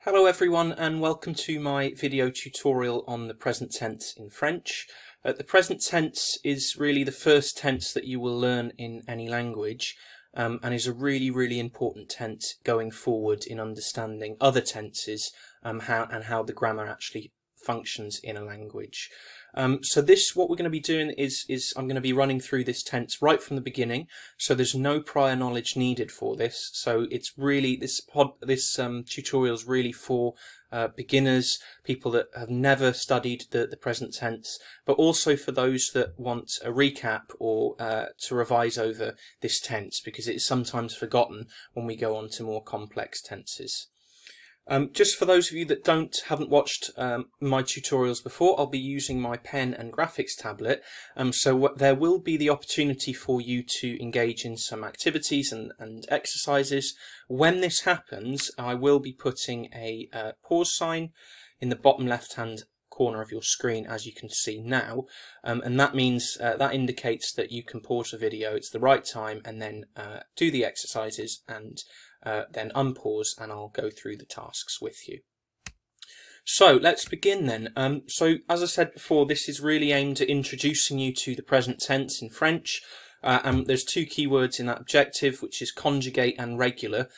Hello everyone and welcome to my video tutorial on the present tense in French. The present tense is really the first tense that you will learn in any language and is a really important tense going forward in understanding other tenses how the grammar actually functions in a language. So what we're going to be doing is I'm going to be running through this tense right from the beginning, so there's no prior knowledge needed for this. So it's really this tutorial is really for beginners, people that have never studied the present tense, but also for those that want a recap or to revise over this tense, because it is sometimes forgotten when we go on to more complex tenses. Just for those of you that haven't watched my tutorials before, I'll be using my pen and graphics tablet, so there will be the opportunity for you to engage in some activities and exercises. When this happens, I will be putting a pause sign in the bottom left hand corner of your screen, as you can see now, and that means that indicates that you can pause the video, it's the right time, and then do the exercises and then unpause, and I'll go through the tasks with you. So let's begin then. So as I said before, this is really aimed at introducing you to the present tense in French, and there's two key words in that objective, which is conjugate and regular.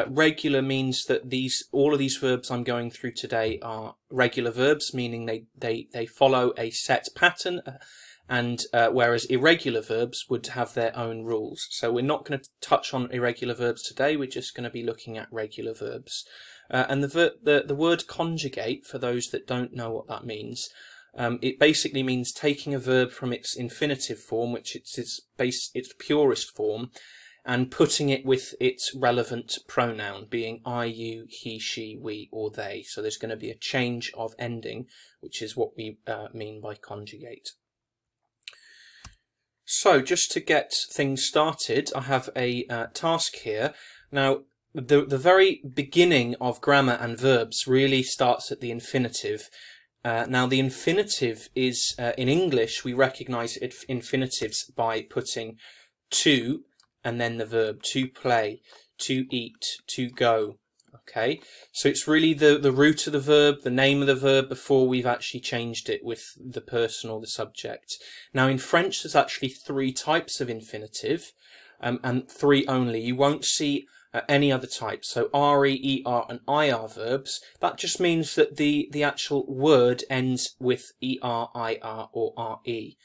Regular means that all of these verbs I'm going through today are regular verbs, meaning they follow a set pattern, and whereas irregular verbs would have their own rules. So we're not going to touch on irregular verbs today, we're just going to be looking at regular verbs. And the word conjugate, for those that don't know what that means, it basically means taking a verb from its infinitive form, which its purest form, and putting it with its relevant pronoun, being I, you, he, she, we, or they. So there's going to be a change of ending, which is what we mean by conjugate. So just to get things started, I have a task here. Now, the very beginning of grammar and verbs really starts at the infinitive. Now, the infinitive is, in English, we recognise infinitives by putting to and then the verb, to play, to eat, to go. Okay, so it's really the root of the verb, the name of the verb, before we've actually changed it with the person or the subject. Now in French there's actually three types of infinitive, and three only. You won't see any other types. So RE, ER and IR verbs, that just means that the actual word ends with ER, IR or RE.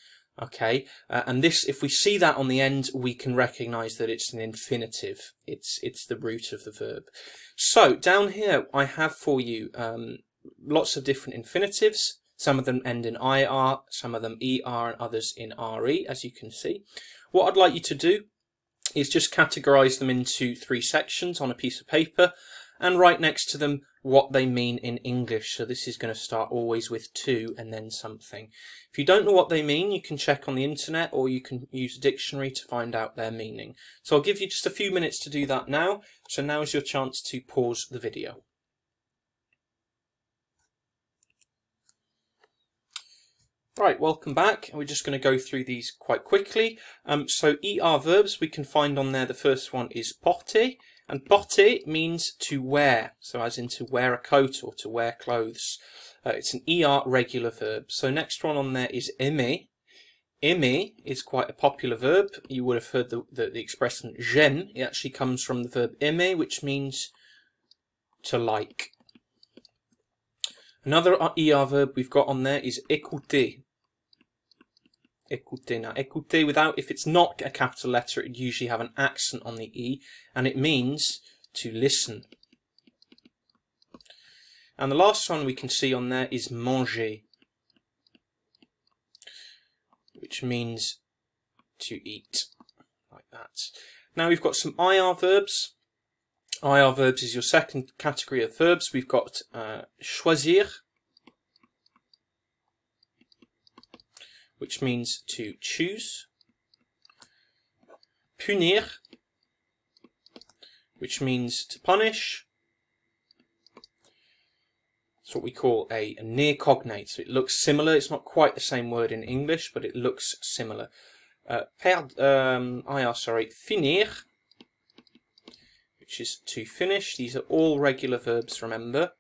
Okay, and this, if we see that on the end, we can recognise that it's an infinitive. It's the root of the verb. So down here I have for you lots of different infinitives. Some of them end in IR, some of them ER, and others in RE, as you can see. What I'd like you to do is just categorise them into three sections on a piece of paper, and write next to them what they mean in English. So this is going to start always with to and then something. If you don't know what they mean, you can check on the internet, or you can use a dictionary to find out their meaning. So I'll give you just a few minutes to do that now. So now is your chance to pause the video. Right, welcome back. We're just going to go through these quite quickly. So ER verbs, we can find on there, the first one is porter. And porter means to wear, so as in to wear a coat or to wear clothes. It's an ER regular verb. So next one on there is aimer. Aimer is quite a popular verb. You would have heard the expression j'aime. It actually comes from the verb aimer, which means to like. Another ER verb we've got on there is écouter. Écouter. Now, écouter, if it's not a capital letter, it would usually have an accent on the E, and it means to listen. And the last one we can see on there is manger, which means to eat, like that. Now we've got some IR verbs. IR verbs is your second category of verbs. We've got choisir, which means to choose. Punir, which means to punish. It's what we call a near cognate. So it looks similar. It's not quite the same word in English, but it looks similar. Finir, which is to finish. These are all regular verbs, remember.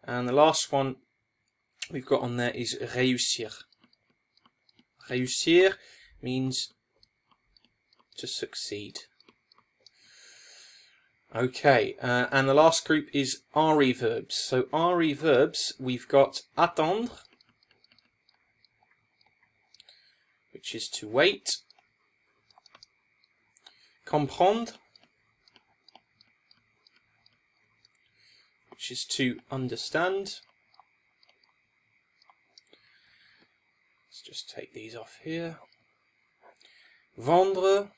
And the last one we've got on there is réussir. Réussir means to succeed. Okay, and the last group is RE verbs. So RE verbs, we've got attendre, which is to wait, comprendre, which is to understand. Let's just take these off here. Vendre,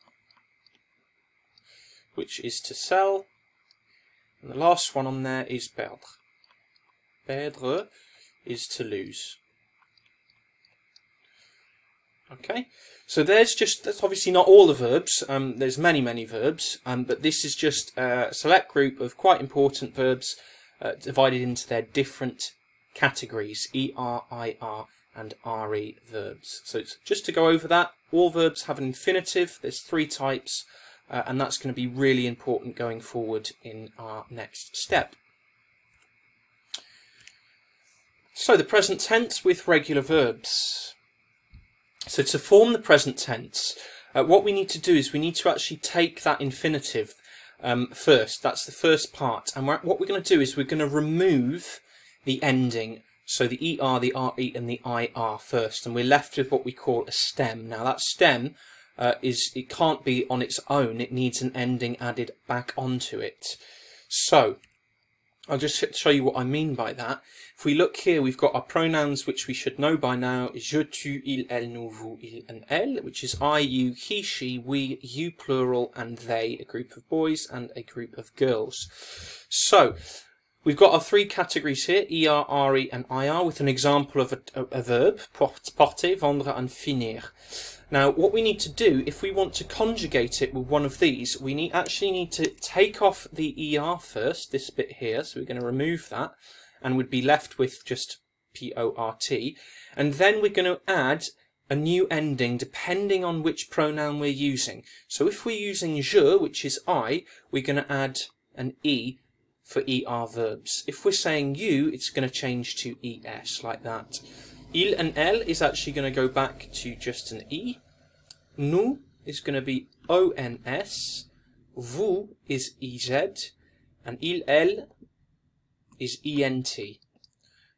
which is to sell, and the last one on there is perdre. Perdre is to lose. Okay, so that's obviously not all the verbs. There's many verbs, but this is just a select group of quite important verbs divided into their different categories: ER, IR, and RE verbs. So just to go over that, all verbs have an infinitive. There's 3 types. And that's going to be really important going forward in our next step. So the present tense with regular verbs. So to form the present tense, what we need to do is we need to actually take that infinitive first. That's the first part. And what we're going to do is we're going to remove the ending. So the ER, the RE and the IR first. And we're left with what we call a stem. Now that stem it can't be on its own, it needs an ending added back onto it. So I'll just show you what I mean by that. If we look here, we've got our pronouns which we should know by now: je, tu, il, elle, nous, vous, il and elle, which is I, you, he, she, we, you plural, and they, a group of boys and a group of girls. So we've got our 3 categories here: ER, RE and IR, with an example of a verb: porter, vendre and finir. Now, what we need to do, if we want to conjugate it with one of these, we actually need to take off the ER first, this bit here, so we're going to remove that, and we'd be left with just PORT, and then we're going to add a new ending depending on which pronoun we're using. So if we're using je, which is I, we're going to add an E for ER verbs. If we're saying you, it's going to change to ES, like that. Il and elle is actually going to go back to just an E. Nous is going to be ONS. Vous is EZ. And il, elle is ENT.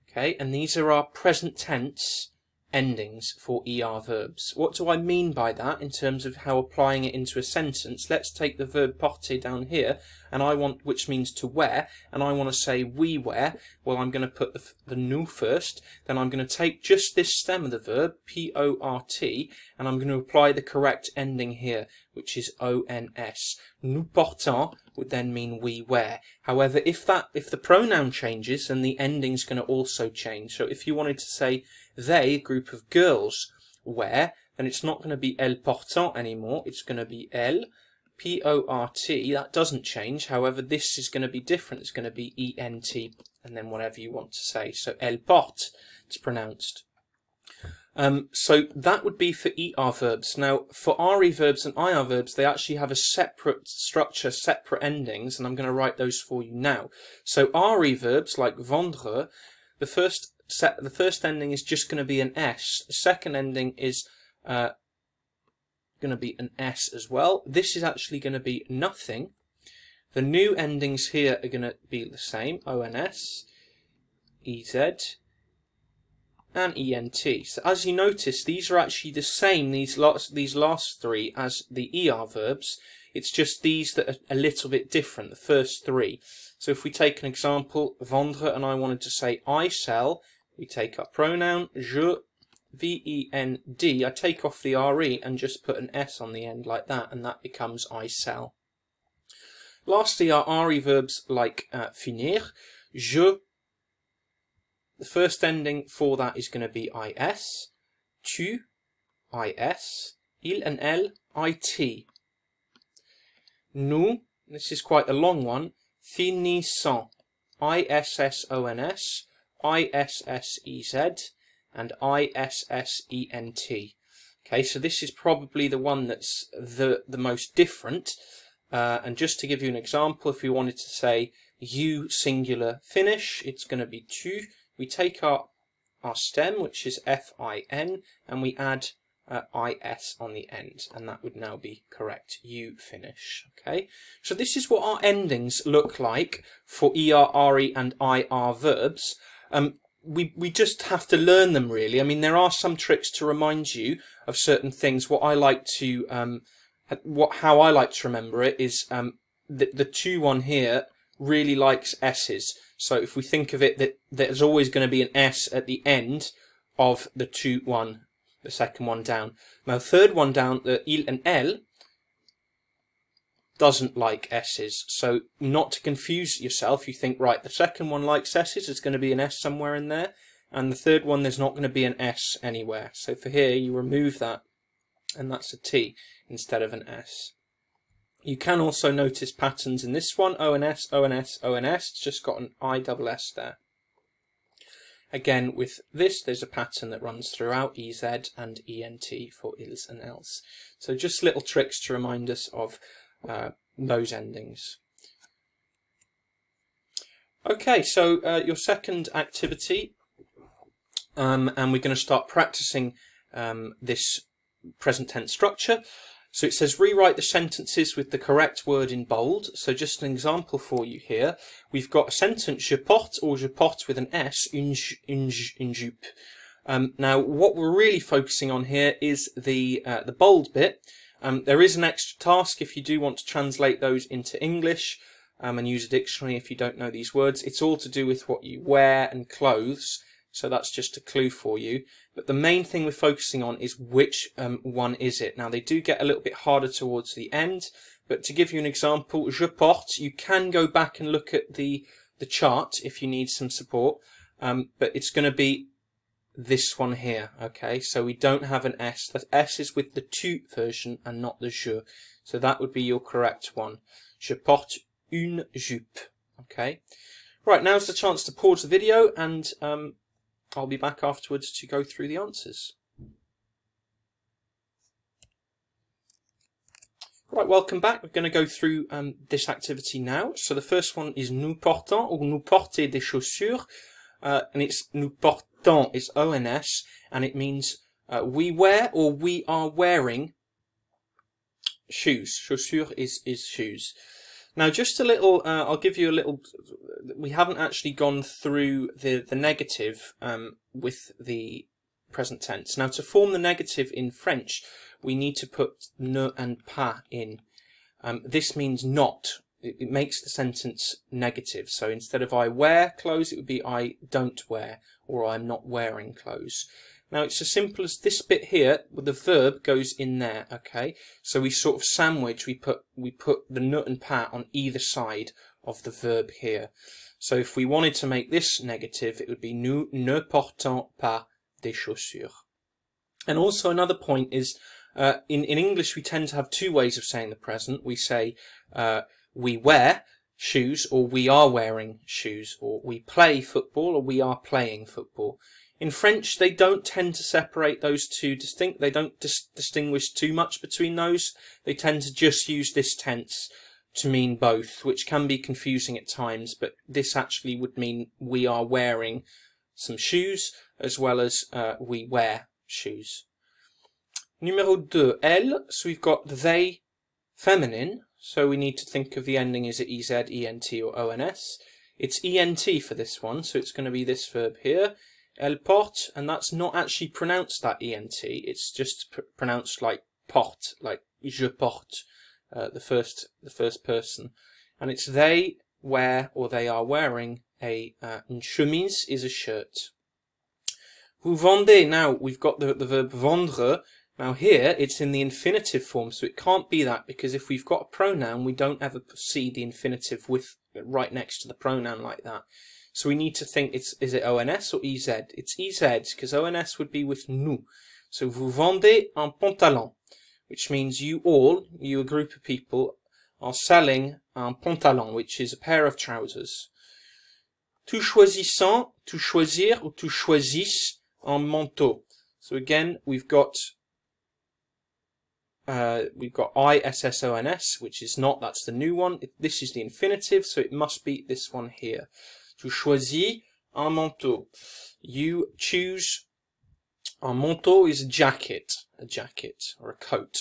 Okay, and these are our present tense endings for ER verbs. What do I mean by that in terms of how applying it into a sentence? Let's take the verb porter down here, and which means to wear, and I want to say we wear. Well, I'm going to put the nous first, then I'm going to take just this stem of the verb, P-O-R-T, and I'm going to apply the correct ending here, which is O-N-S. Nous portons would then mean we wear. However, if the pronoun changes, then the ending's going to also change. So if you wanted to say they, a group of girls, wear, then it's not going to be elles portant anymore, it's going to be elles, P-O-R-T, that doesn't change. However, this is going to be different, it's going to be E-N-T, and then whatever you want to say. So elles portent, it's pronounced. So that would be for ER verbs. Now, for RE verbs and IR verbs, they actually have a separate structure, separate endings, and I'm going to write those for you now. So RE verbs like vendre, the first ending is just going to be an S. The second ending is going to be an S as well. This is actually going to be nothing. The new endings here are going to be the same: ONS, EZ, and ENT. So as you notice, these are actually the same, these last 3, as the ER verbs. It's just these that are a little bit different, the first 3. So if we take an example, vendre, and I wanted to say I sell, we take our pronoun, je, V-E-N-D, I take off the R-E and just put an S on the end like that, and that becomes I sell. Lastly, our RE verbs like finir, je, the first ending for that is going to be IS, tu, IS, il and elle, IT. Nous, this is quite a long one, finissons, ISSONS, ISSEZ, and ISSENT. Okay, so this is probably the one that's the most different. And just to give you an example, if we wanted to say you singular finish, it's going to be tu. We take our stem, which is fin, and we add is on the end, and that would now be correct. You finish. Okay, so this is what our endings look like for er, re, and ir verbs. We just have to learn them, really. I mean, there are some tricks to remind you of certain things. What I like to how I like to remember it is the tu one here really likes s's. So if we think of it, that there's always going to be an s at the end of the tu one, the second one down. Now, the third one down, the il and elle, doesn't like s's. So not to confuse yourself, you think, right, the second one likes s's, there's going to be an s somewhere in there, and the third one there's not going to be an s anywhere. So for here you remove that, and that's a t instead of an s. You can also notice patterns in this one, O and S, O and S, O and S. It's just got an I double S there. Again, with this, there's a pattern that runs throughout, EZ and ENT for ils and else. So just little tricks to remind us of those endings. Okay, so your second activity, and we're going to start practicing this present tense structure. So it says rewrite the sentences with the correct word in bold. So just an example for you here. We've got a sentence, je porte, or je porte with an S, une jupe. Now what we're really focusing on here is the bold bit. There is an extra task if you do want to translate those into English and use a dictionary if you don't know these words. It's all to do with what you wear and clothes. So that's just a clue for you. But the main thing we're focusing on is which one is it. Now, they do get a little bit harder towards the end. But to give you an example, je porte, you can go back and look at the chart if you need some support. But it's going to be this one here. Okay, so we don't have an S. The S is with the tu version and not the je. So that would be your correct one. Je porte une jupe. Okay. Right, now's the chance to pause the video and I'll be back afterwards to go through the answers. Right, welcome back. We're going to go through this activity now. So the first one is nous portons or nous porter des chaussures. And it's nous portons is ONS, and it means we wear or we are wearing shoes. Chaussure is shoes. Now, just a little, I'll give you a little, we haven't actually gone through the negative with the present tense. Now, to form the negative in French, we need to put ne and pas in. This means not. It makes the sentence negative. So instead of I wear clothes, it would be I don't wear, or I'm not wearing clothes. Now, it's as simple as this bit here, where the verb goes in there, okay? So we sort of sandwich, we put the ne and pas on either side of the verb here. So if we wanted to make this negative, it would be nous ne portons pas des chaussures. And also another point is, in English, we tend to have two ways of saying the present. We say we wear shoes, or we are wearing shoes, or we play football, or we are playing football. In French, they don't tend to separate those two distinct. They don't distinguish too much between those. They tend to just use this tense to mean both, which can be confusing at times, but this actually would mean we are wearing some shoes as well as we wear shoes. Numéro 2, elle. So we've got they feminine. So we need to think of the ending, is it EZ, ENT or ONS? It's ENT for this one, so it's going to be this verb here. Elle porte, and that's not actually pronounced that ENT, it's just pronounced like porte, like je porte, the first person. And it's they wear, or they are wearing, une chemise is a shirt. Vous vendez, now we've got the verb vendre. Now here it's in the infinitive form, so it can't be that, because if we've got a pronoun, we don't ever see the infinitive with right next to the pronoun like that. So we need to think, is it ONS or EZ? It's EZ, because ONS would be with nous. So vous vendez un pantalon, which means you a group of people, are selling un pantalon, which is a pair of trousers. Tu choisissons, tu choisir, or tu choisis un manteau. So again, we've got we've got ISSONS, which is not, that's the new one. This is the infinitive, so it must be this one here. Tu choisis un manteau. You choose, un manteau is a jacket or a coat.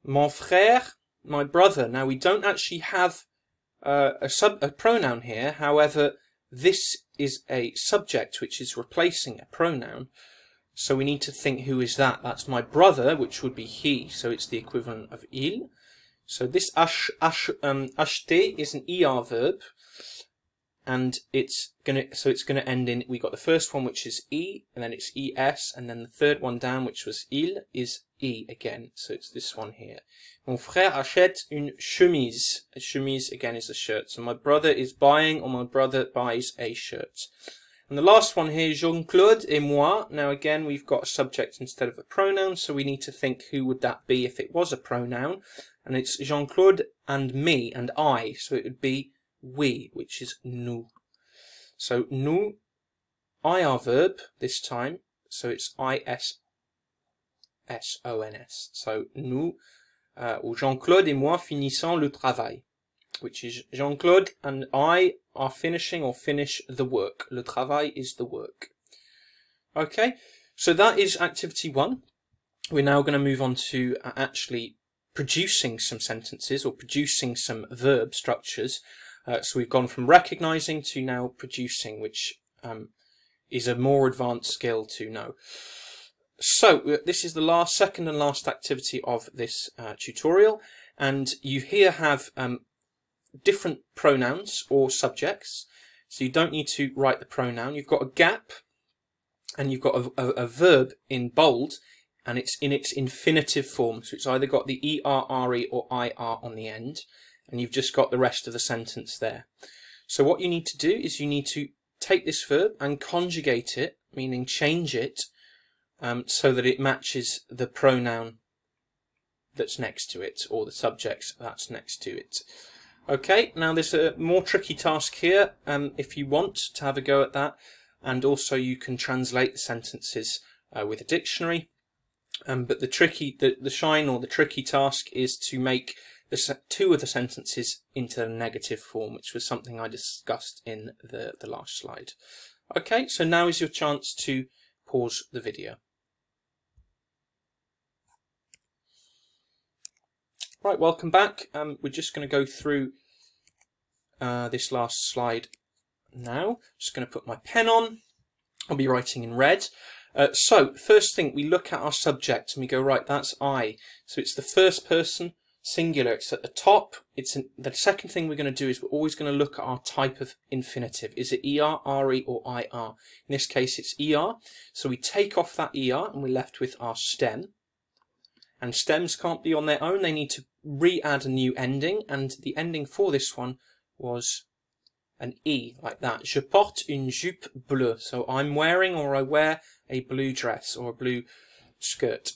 Mon frère, my brother. Now we don't actually have a pronoun here, however, this is a subject which is replacing a pronoun. So we need to think, who is that? That's my brother, which would be he. So it's the equivalent of il. So this acheter is an er verb, and it's gonna end in. We got the first one, which is e, and then it's es, and then the third one down, which was il, is e again. So it's this one here. Mon frère achète une chemise. A chemise again is a shirt. So my brother is buying, or my brother buys a shirt. And the last one here, Jean-Claude et moi. Now again, we've got a subject instead of a pronoun, so we need to think who would that be if it was a pronoun. And it's Jean-Claude and me and I, so it would be we, which is nous. So nous, IR verb this time, so it's ISSONS. So nous, ou Jean-Claude et moi finissons le travail, which is Jean-Claude and I are finishing or finish the work. Le travail is the work. Okay, so that is activity 1. We're now going to move on to actually producing some sentences or producing some verb structures. So we've gone from recognizing to now producing, which is a more advanced skill to know. So this is the second and last activity of this tutorial, and you here have different pronouns or subjects, so you don't need to write the pronoun. You've got a gap, and you've got a verb in bold, and it's in its infinitive form, so it's either got the ER, or IR on the end, and you've just got the rest of the sentence there. So what you need to do is you need to take this verb and conjugate it, meaning change it, so that it matches the pronoun that's next to it, or the subject that's next to it. Okay, now there's a more tricky task here, if you want to have a go at that, and also you can translate the sentences with a dictionary. But the tricky task is to make two of the sentences into a negative form, which was something I discussed in the last slide. Okay, so now is your chance to pause the video. Right, welcome back. We're just going to go through this last slide now. Just going to put my pen on. I'll be writing in red. So, first thing, we look at our subject and we go, right, that's I. So it's the first person, singular, it's at the top. The second thing we're going to do is we're always going to look at our type of infinitive. Is it ER, RE or IR? In this case it's ER. So we take off that ER and we're left with our stem. And stems can't be on their own, they need to re-add a new ending, and the ending for this one was an E, like that. Je porte une jupe bleue. So I'm wearing, or I wear, a blue dress or a blue skirt.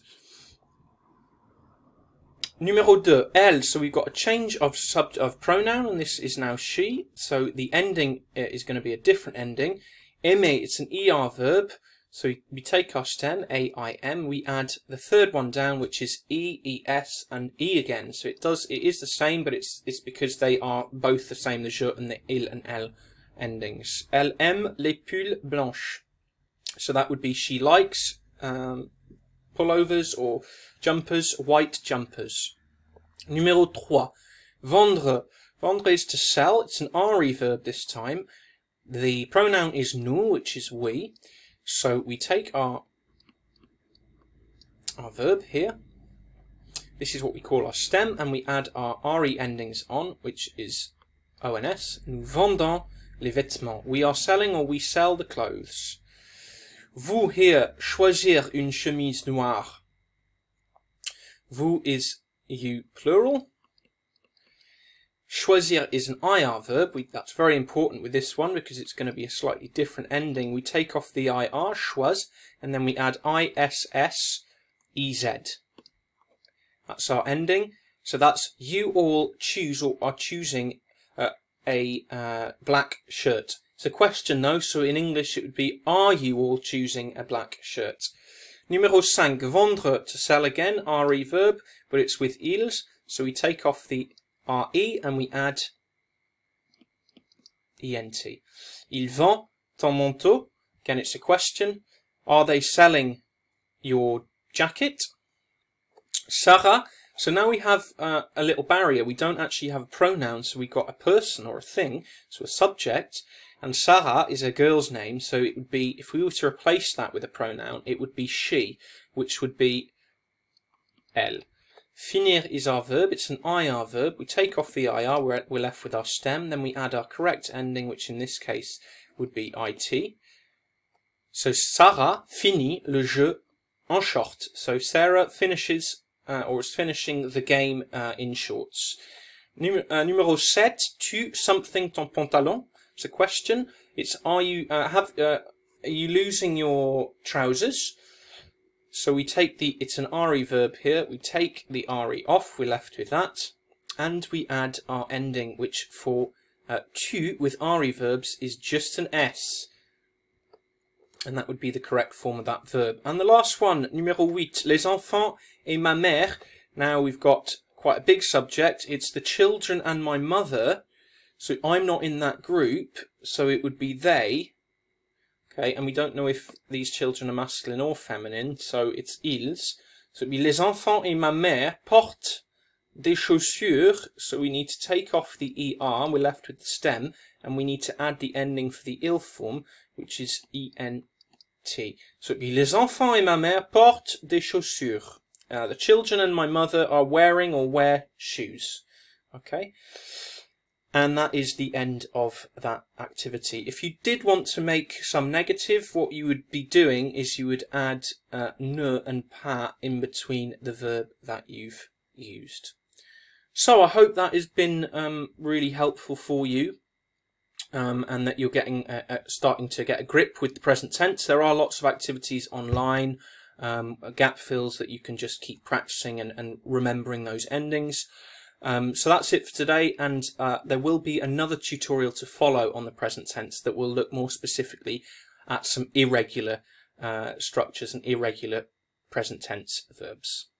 Numéro 2, elle. So we've got a change of pronoun, and this is now she. So the ending is going to be a different ending. Aimer, it's an ER verb. So we take our stem, A-I-M, we add the third one down, which is E, E-S, and E again. So it is the same, but it's because they are both the same, the je and the il and elle endings. Elle aime les pulls blanches. So that would be she likes pullovers or jumpers, white jumpers. Numéro 3, vendre. Vendre is to sell. It's an RE verb this time. The pronoun is nous, which is we. So we take our verb here. This is what we call our stem, and we add our RE endings on, which is ONS. Nous vendons les vêtements. We are selling, or we sell the clothes. Vous here, choisir une chemise noire. Vous is you plural. Choisir is an IR verb. That's very important with this one because it's going to be a slightly different ending. We take off the IR, choise, and then we add ISS, EZ. That's our ending. So that's you all choose or are choosing a black shirt. It's a question though, so in English it would be, are you all choosing a black shirt? Numéro 5, vendre, to sell again, RE verb, but it's with ils. So we take off the RE and we add ENT. Il vend ton manteau. Again, it's a question. Are they selling your jacket? Sarah. So now we have a little barrier. We don't actually have a pronoun, so we've got a person or a thing, so a subject. And Sarah is a girl's name, so it would be, if we were to replace that with a pronoun, it would be she, which would be elle. Finir is our verb. It's an IR verb. We take off the IR, we're left with our stem, then we add our correct ending, which in this case would be IT. So Sarah finit le jeu en short. So Sarah finishes, or is finishing the game in shorts. Numéro 7, tu something ton pantalon. It's a question. It's are you losing your trousers? So we take it's an RE verb here. We take the RE off. We're left with that, and we add our ending, which for tu with RE verbs is just an S, and that would be the correct form of that verb. And the last one, numéro 8, les enfants et ma mère. Now we've got quite a big subject. It's the children and my mother. So I'm not in that group, so it would be they. Okay, and we don't know if these children are masculine or feminine, so it's ils. So it'd be les enfants et ma mère portent des chaussures. So we need to take off the ER, we're left with the stem, and we need to add the ending for the il form, which is ENT. So it'd be les enfants et ma mère portent des chaussures. The children and my mother are wearing or wear shoes. Okay. And that is the end of that activity. If you did want to make some negative, what you would be doing is you would add ne and pas in between the verb that you've used. So I hope that has been really helpful for you, and that you're getting starting to get a grip with the present tense. There are lots of activities online, gap fills that you can just keep practicing and remembering those endings. So that's it for today, and there will be another tutorial to follow on the present tense that will look more specifically at some irregular structures and irregular present tense verbs.